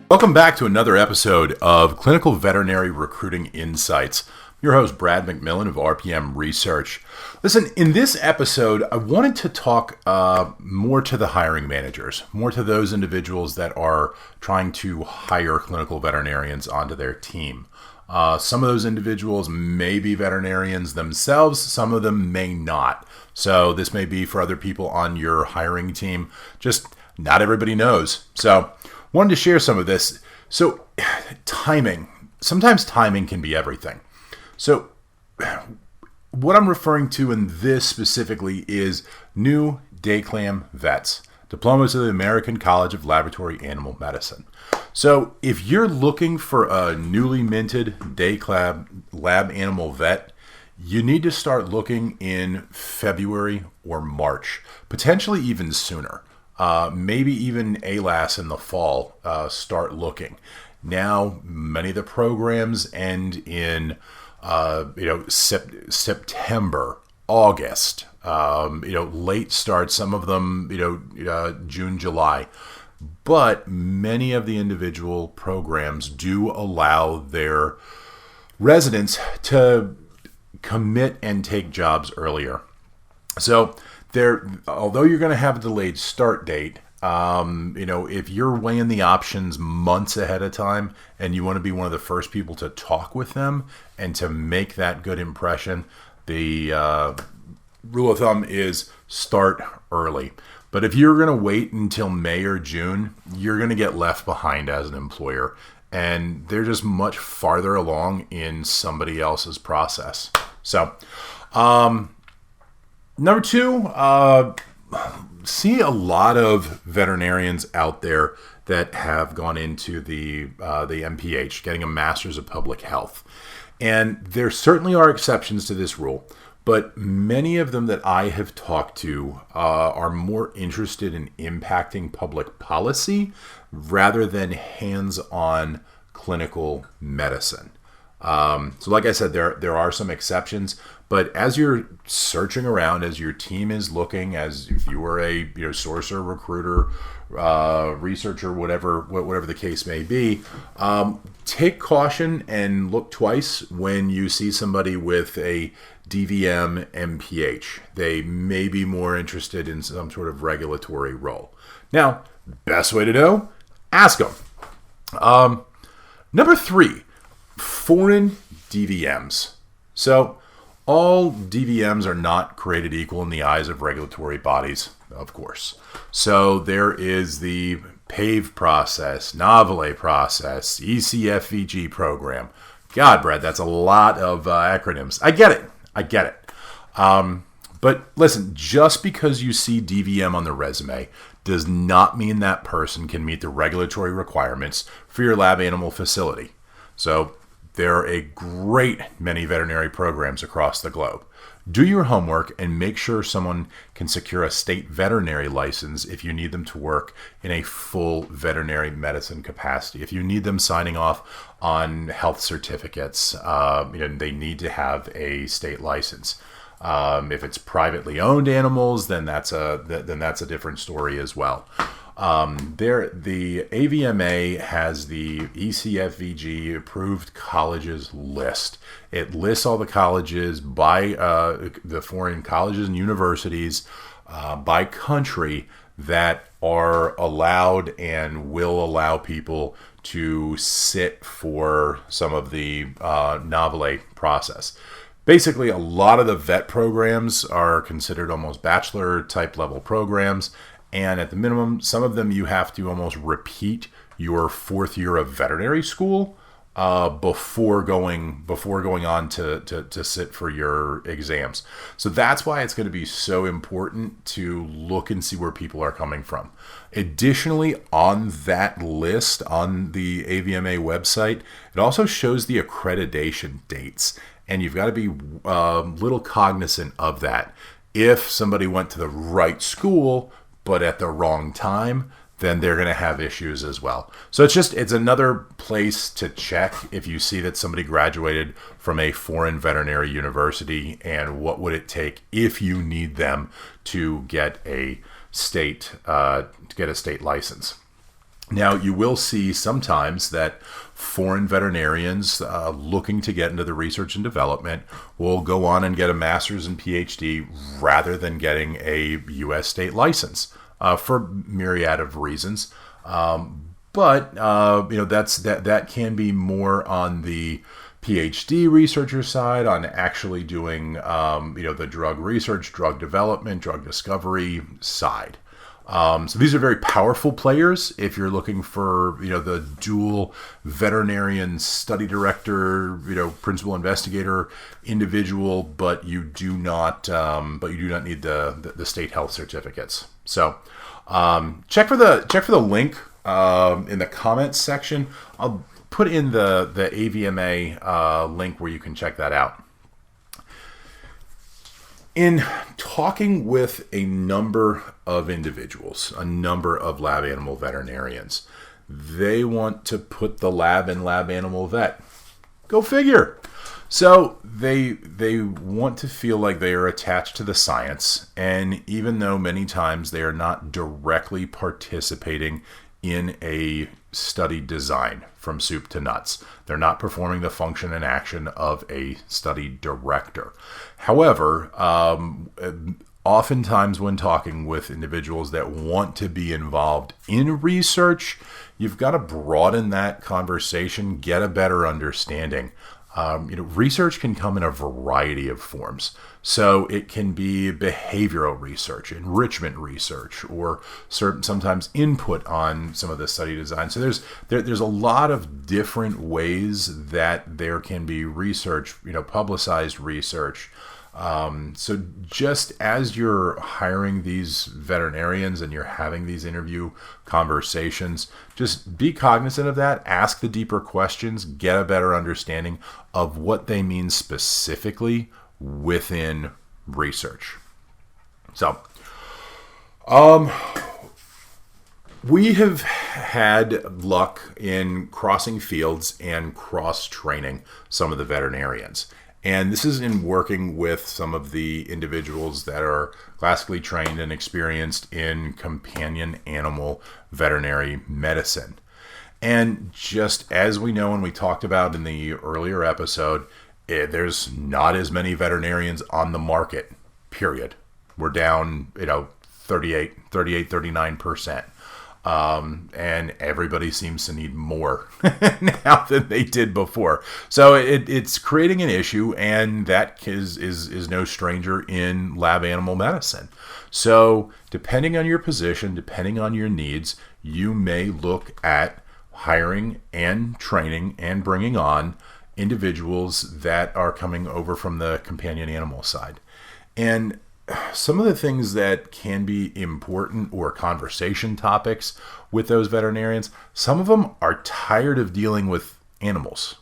Welcome back to another episode of Clinical Veterinary Recruiting Insights. I'm your host, Brad McMillan of RPM Research. Listen, in this episode, I wanted to talk more to the hiring managers, more to those individuals that are trying to hire clinical veterinarians onto their team. Some of those individuals may be veterinarians themselves, some of them may not. So this may be for other people on your hiring team. Just not everybody knows. So wanted to share some of this. So timing, sometimes timing can be everything. So what I'm referring to in this specifically is new DACLAM vets, diplomas of the American College of Laboratory Animal Medicine. So if you're looking for a newly minted DACLAM lab animal vet, you need to start looking in February or March, potentially even sooner. Maybe even ALAS in the fall, start looking. Now, many of the programs end in, September, August, late start, some of them, June, July. But many of the individual programs do allow their residents to commit and take jobs earlier. So although you're going to have a delayed start date, if you're weighing the options months ahead of time and you want to be one of the first people to talk with them and to make that good impression, the rule of thumb is start early. But if you're going to wait until May or June, you're going to get left behind as an employer, and they're just much farther along in somebody else's process. So, number two, see a lot of veterinarians out there that have gone into the MPH, getting a Master's of Public Health. And there certainly are exceptions to this rule, but many of them that I have talked to are more interested in impacting public policy rather than hands-on clinical medicine. So like I said, there are some exceptions, but as you're searching around, as your team is looking, as if you were a sourcer, recruiter, researcher, whatever the case may be, take caution and look twice when you see somebody with a DVM MPH. They may be more interested in some sort of regulatory role. Now, best way to know, ask them. Number three, foreign DVMs. So all DVMs are not created equal in the eyes of regulatory bodies, of course. So there is the PAVE process, NAVALE process, ECFVG program. God, Brad, that's a lot of acronyms. I get it. But listen, just because you see DVM on the resume does not mean that person can meet the regulatory requirements for your lab animal facility. So there are a great many veterinary programs across the globe. Do your homework and make sure someone can secure a state veterinary license if you need them to work in a full veterinary medicine capacity. If you need them signing off on health certificates, they need to have a state license. If it's privately owned animals, then that's a different story as well. The AVMA has the ECFVG approved colleges list. It lists all the colleges by the foreign colleges and universities by country that are allowed and will allow people to sit for some of the NAVALE process. Basically, a lot of the vet programs are considered almost bachelor type level programs. And at the minimum, some of them you have to almost repeat your fourth year of veterinary school before going on to sit for your exams. So that's why it's going to be so important to look and see where people are coming from. Additionally, on that list on the AVMA website, it also shows the accreditation dates, and you've got to be a little cognizant of that. If somebody went to the right school but at the wrong time, then they're going to have issues as well. So it's another place to check if you see that somebody graduated from a foreign veterinary university, and what would it take if you need them to get a state license. Now, you will see sometimes that foreign veterinarians looking to get into the research and development will go on and get a master's and PhD rather than getting a U.S. state license for myriad of reasons. But that can be more on the PhD researcher side, on actually doing the drug research, drug development, drug discovery side. So these are very powerful players if you're looking for the dual veterinarian study director, principal investigator individual, but you do not need the state health certificates. So check for the link in the comments section. I'll put in the AVMA link where you can check that out. In talking with a number of individuals, a number of lab animal veterinarians, they want to put the lab in lab animal vet. Go figure. So they want to feel like they are attached to the science, and even though many times they are not directly participating in a study design from soup to nuts, they're not performing the function and action of a study director. However, oftentimes when talking with individuals that want to be involved in research, you've got to broaden that conversation, get a better understanding. Research can come in a variety of forms. So it can be behavioral research, enrichment research, or sometimes input on some of the study design. So there's a lot of different ways that there can be research, publicized research. So just as you're hiring these veterinarians and you're having these interview conversations, just be cognizant of that, ask the deeper questions, get a better understanding of what they mean specifically within research. So, we have had luck in crossing fields and cross-training some of the veterinarians. And this is in working with some of the individuals that are classically trained and experienced in companion animal veterinary medicine. And just as we know and we talked about in the earlier episode, there's not as many veterinarians on the market, period. We're down, 39%. And everybody seems to need more now than they did before. So it's creating an issue, and that is no stranger in lab animal medicine. So depending on your position, depending on your needs, you may look at hiring and training and bringing on individuals that are coming over from the companion animal side. And some of the things that can be important or conversation topics with those veterinarians, some of them are tired of dealing with animals,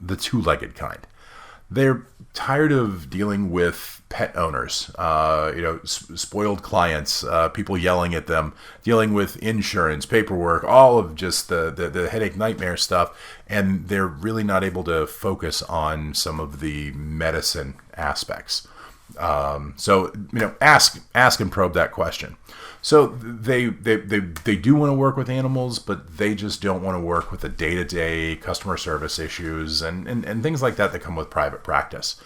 the two-legged kind. They're tired of dealing with pet owners, spoiled clients, people yelling at them, dealing with insurance, paperwork, all of just the headache nightmare stuff, and they're really not able to focus on some of the medicine aspects. So ask and probe that question. So they do want to work with animals, but they just don't want to work with the day-to-day customer service issues and things like that come with private practice.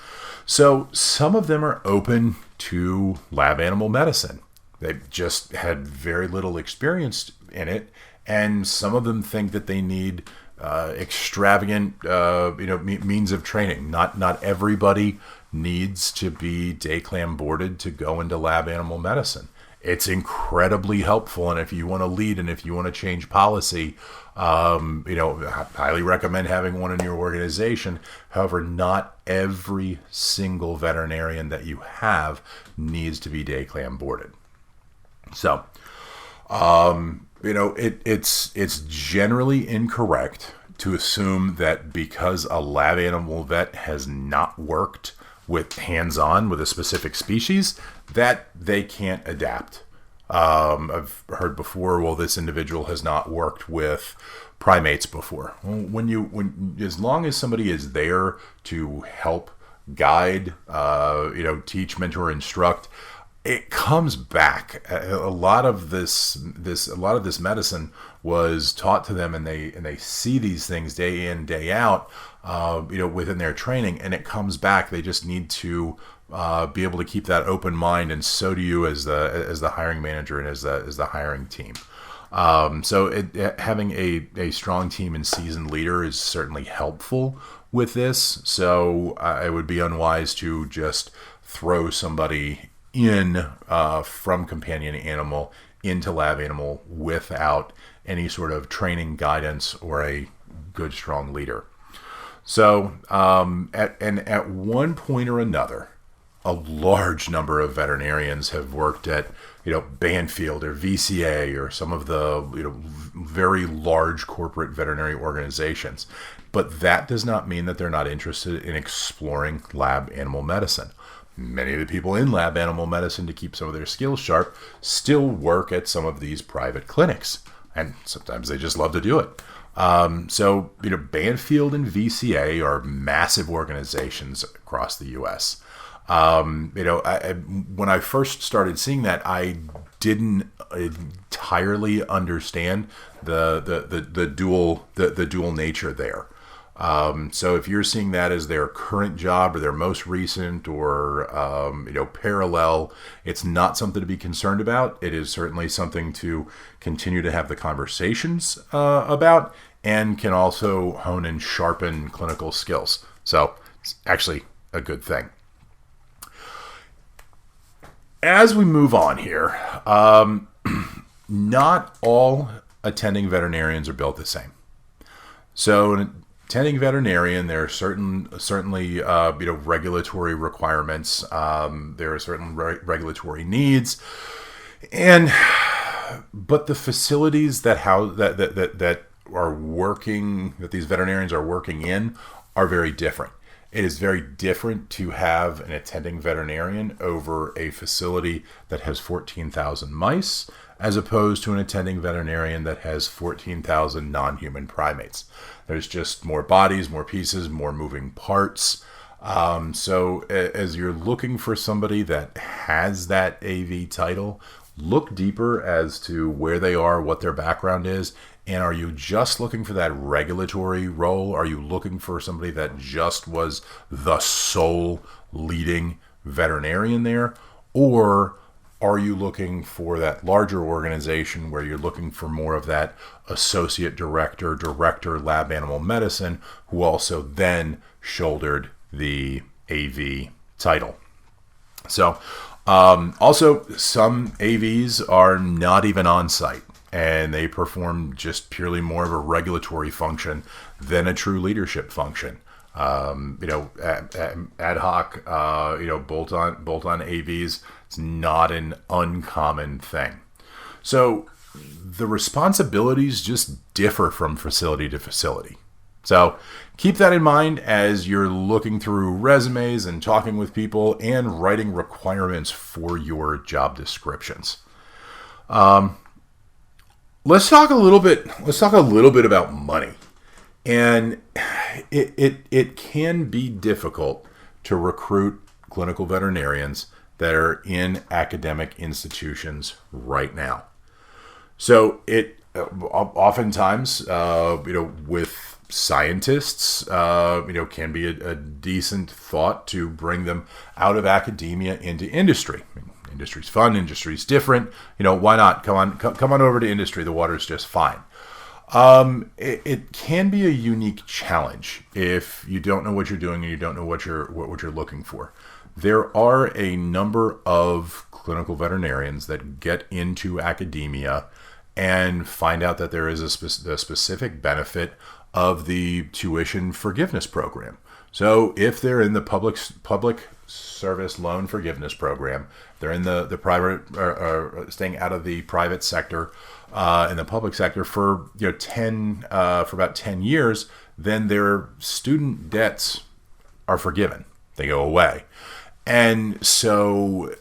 So some of them are open to lab animal medicine. They've just had very little experience in it, and some of them think that they need extravagant means of training. Not everybody needs to be DACLAM boarded to go into lab animal medicine. It's incredibly helpful, and if you want to lead and if you want to change policy, I highly recommend having one in your organization. However, not every single veterinarian that you have needs to be DACLAM boarded. So, it's generally incorrect to assume that because a lab animal vet has not worked with hands-on with a specific species, that they can't adapt. I've heard before, well, this individual has not worked with primates before. When as long as somebody is there to help guide, teach, mentor, instruct, it comes back. A lot of this medicine was taught to them, and they see these things day in, day out, within their training, and it comes back. They just need to be able to keep that open mind, and so do you as the hiring manager and as the hiring team. Having a strong team and seasoned leader is certainly helpful with this. So it would be unwise to just throw somebody in from companion animal into lab animal without any sort of training, guidance, or a good, strong leader. So at one point or another, a large number of veterinarians have worked at Banfield or VCA or some of the very large corporate veterinary organizations. But that does not mean that they're not interested in exploring lab animal medicine. Many of the people in lab animal medicine, to keep some of their skills sharp, still work at some of these private clinics, and sometimes they just love to do it. Banfield and VCA are massive organizations across the U.S. When I first started seeing that, I didn't entirely understand the dual nature there. So if you're seeing that as their current job or their most recent or parallel, it's not something to be concerned about. It is certainly something to continue to have the conversations about, and can also hone and sharpen clinical skills. So it's actually a good thing. As we move on here, not all attending veterinarians are built the same. So an attending veterinarian, there are certainly regulatory requirements. There are certain regulatory needs, but the facilities that these veterinarians are working in are very different. It is very different to have an attending veterinarian over a facility that has 14,000 mice, as opposed to an attending veterinarian that has 14,000 non-human primates. There's just more bodies, more pieces, more moving parts. So as you're looking for somebody that has that AV title, look deeper as to where they are, what their background is, and are you just looking for that regulatory role? Are you looking for somebody that just was the sole leading veterinarian there? Or are you looking for that larger organization where you're looking for more of that associate director, lab animal medicine, who also then shouldered the AV title? So also, some AVs are not even on site, and they perform just purely more of a regulatory function than a true leadership function. Ad hoc, bolt-on AVs, it's not an uncommon thing. So the responsibilities just differ from facility to facility. So keep that in mind as you're looking through resumes and talking with people and writing requirements for your job descriptions. Let's talk a little bit about money. And it can be difficult to recruit clinical veterinarians that are in academic institutions right now. So it oftentimes, with scientists, can be a decent thought to bring them out of academia into industry. I mean, industry's fun, industry's different. Why not? Come on over to industry. The water's just fine. It can be a unique challenge if you don't know what you're doing and you don't know what you're looking for. There are a number of clinical veterinarians that get into academia and find out that there is a specific benefit of the tuition forgiveness program. So if they're in the public service loan forgiveness program, they're in the private, staying out of the private sector, in the public sector for about 10 years, then their student debts are forgiven. They go away. And so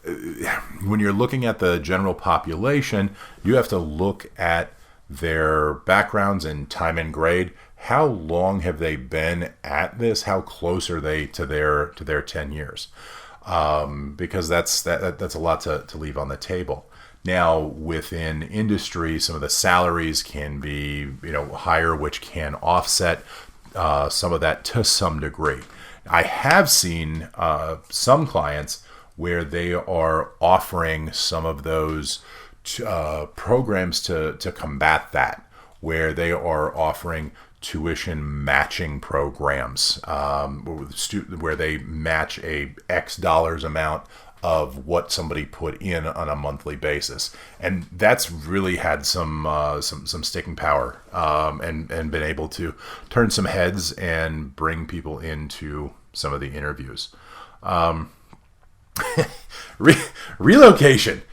when you're looking at the general population, you have to look at their backgrounds and time and grade. How long have they been at this? How close are they to their 10 years? because that's a lot to leave on the table. Now, within industry, some of the salaries can be higher, which can offset some of that to some degree. I have seen some clients where they are offering some of those programs to combat that, where they are offering tuition matching programs, where they match a X dollars amount of what somebody put in on a monthly basis, and that's really had some sticking power, and been able to turn some heads and bring people into some of the interviews. Relocation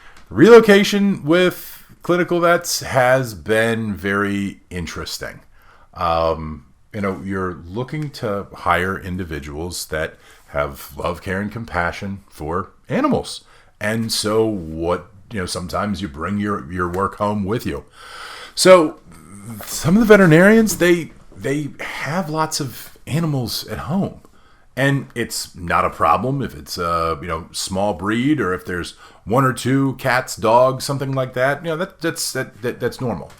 with clinical vets has been very interesting. You're looking to hire individuals that have love, care, and compassion for animals. And so sometimes you bring your work home with you. So some of the veterinarians, they have lots of animals at home. And it's not a problem if it's a small breed, or if there's one or two cats, dogs, something like that. That's normal.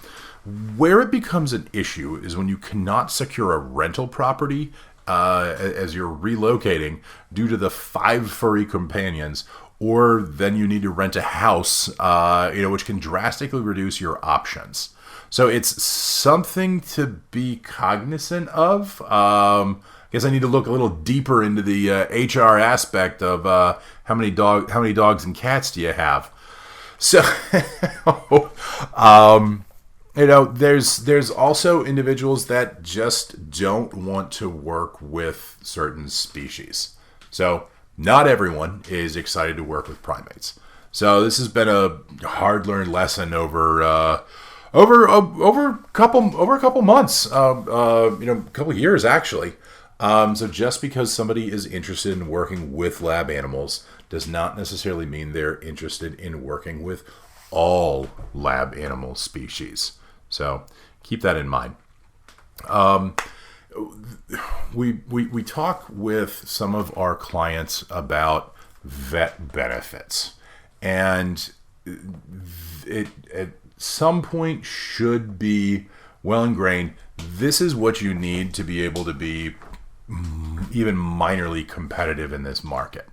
Where it becomes an issue is when you cannot secure a rental property as you're relocating due to the 5 furry companions, or then you need to rent a house, which can drastically reduce your options. So it's something to be cognizant of. I guess I need to look a little deeper into the HR aspect of how many dogs and cats do you have. So, there's also individuals that just don't want to work with certain species. So not everyone is excited to work with primates. So this has been a hard-learned lesson over a couple months, couple years actually. So just because somebody is interested in working with lab animals does not necessarily mean they're interested in working with all lab animal species. So keep that in mind. We talk with some of our clients about vet benefits, and it at some point should be well ingrained. This is what you need to be able to be even minorly competitive in this market.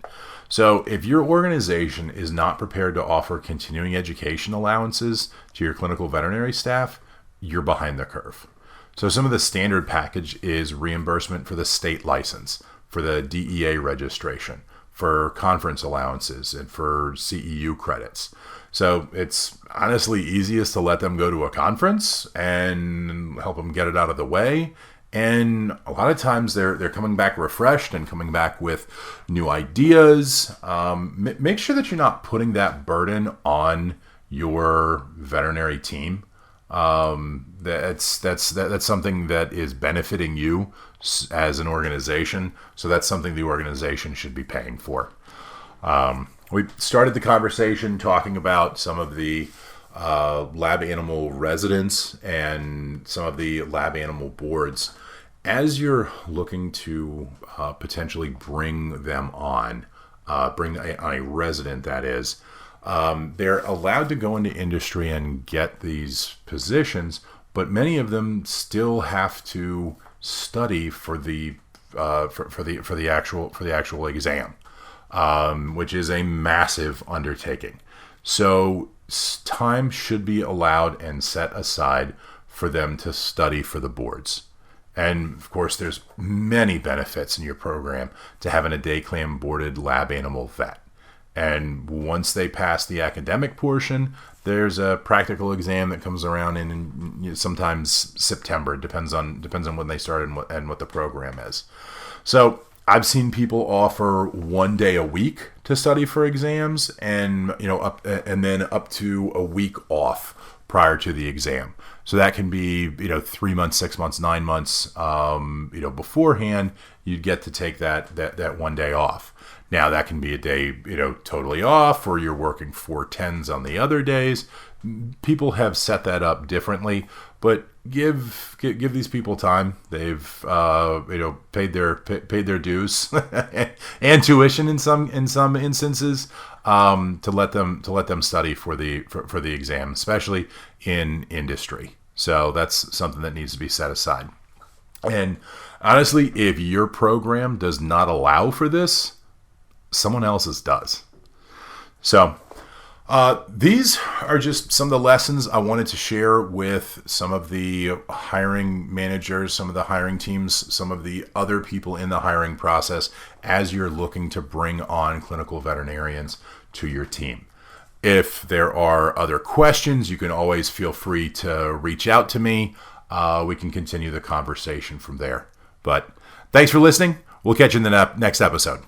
So if your organization is not prepared to offer continuing education allowances to your clinical veterinary staff, you're behind the curve. So some of the standard package is reimbursement for the state license, for the DEA registration, for conference allowances, and for CEU credits. So it's honestly easiest to let them go to a conference and help them get it out of the way. And a lot of times they're coming back refreshed and coming back with new ideas. Make sure that you're not putting that burden on your veterinary team. That's something that is benefiting you as an organization. So that's something the organization should be paying for. We started the conversation talking about some of the lab animal residents and some of the lab animal boards. As you're looking to potentially bring them on, bring a resident, that is, they're allowed to go into industry and get these positions, but many of them still have to study for the actual exam, which is a massive undertaking. So time should be allowed and set aside for them to study for the boards. And of course, there's many benefits in your program to having a day-clam boarded lab animal vet. And once they pass the academic portion, there's a practical exam that comes around in sometimes September. It depends on when they start and what the program is. So I've seen people offer 1 day a week to study for exams, and then up to a week off prior to the exam. So that can be 3 months, 6 months, 9 months beforehand. You'd get to take that 1 day off. Now that can be a day totally off, or you're working 4 10s on the other days. People have set that up differently, but give these people time. They've paid their dues and tuition in some instances, to let them study for the exam, especially in industry. So that's something that needs to be set aside. And honestly, if your program does not allow for this, someone else's does. So these are just some of the lessons I wanted to share with some of the hiring managers, some of the hiring teams, some of the other people in the hiring process as you're looking to bring on clinical veterinarians to your team. If there are other questions, you can always feel free to reach out to me. We can continue the conversation from there. But thanks for listening. We'll catch you in the next episode.